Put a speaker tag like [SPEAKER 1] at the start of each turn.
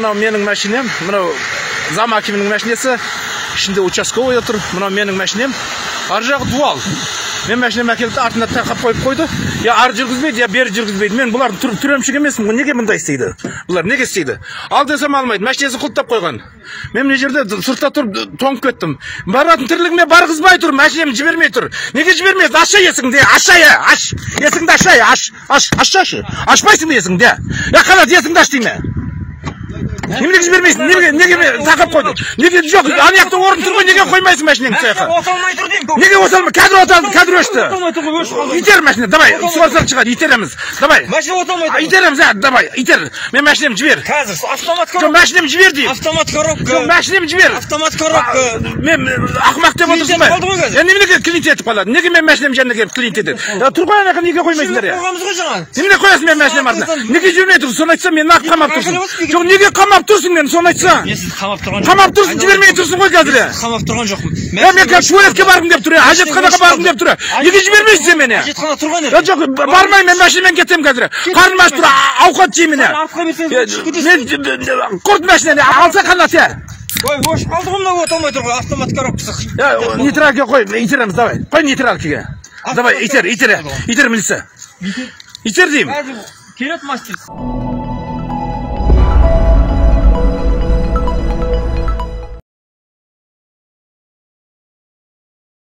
[SPEAKER 1] мынау менің машинем, мынау зам акимінің машинесі, ішінде участковый отыр, мынау менің машинем, ар жағы дуал. Мен машинем әкелді, артына тақап қойып қойды. Я ар жүргізбейді, я бері жүргізбейді. Мен бұлардың түремшік емеспін, неге мұндай істейді? Бұлар неге істейді? Ал десем алмайды, машинесі құлттап қойған. Мен мына жерде сыртта тұрып тоңып кеттім. Баратын тірлігіме барғызбай тұр, машинемді жібермей тұр. Неге жібермейді? Аша есіңді, аша я, аш. Есіңді аша я, аш. Ашпайсың ба есіңді? Я қалады есіңді аш дейме. Неге жібермейсің? Неге тақап қойды? Неге жоқ? Анаяқты орын тұр ғой, неге қоймайсың машинеңді сояққа?
[SPEAKER 2] Оталмай тұр деймін.
[SPEAKER 1] Неге оталмай? Кәдір оталды, кәдір өшті. Итер машина, давай, суарсақ шығады, итереміз. Давай.
[SPEAKER 2] Машина оталмай тұр.
[SPEAKER 1] Итереміз, давай, итер. Мен машинемді жібер.
[SPEAKER 2] Қазір автомат коробка.
[SPEAKER 1] Жоқ, машинемді жібер дейм.
[SPEAKER 2] Автомат коробка.
[SPEAKER 1] Жоқ, машинемді жібер.
[SPEAKER 2] Автомат коробка.
[SPEAKER 1] Мен ақымақ деп отырсың ба? Неменеге клиент етіп қалады? Неге мен машинем жанына келіп клиент етеді? Тұр ғой анаяққа неге қоймайсыңдар я? Немене қоясың мен машинем артына? Неге жібермей тұрсың? Соны айтсам мен нақ қамап тұрсың. Жоқ, неге қамап тұрсың мен? Соны айтсам.
[SPEAKER 2] Мен сізді қамап тұрған жоқпын.
[SPEAKER 1] Қамап тұрсың, жібермей тұрсың ғой қазір.
[SPEAKER 2] Қамап тұрған жоқпын.
[SPEAKER 1] Мен қазір туалетке барғым келіп тұр, әжетханаға барғым келіп тұр. Неге жібермейсің сен мені?
[SPEAKER 2] Әжетхана тұрған еді.
[SPEAKER 1] Жоқ, бармай, мен машинамен кетем қазір. Қарным ашып тұр, ауқат жеймін. Мен құрт машинаны алса қанат я.
[SPEAKER 2] Ой, өшіп қалды ғой мынау оталмай тұр ғой, автомат коробкасы.
[SPEAKER 1] Нейтралке қой, итереміз, давай. Қой нейтралкеге. Давай, итер милиция. Итер деймін.
[SPEAKER 2] Келет мастер.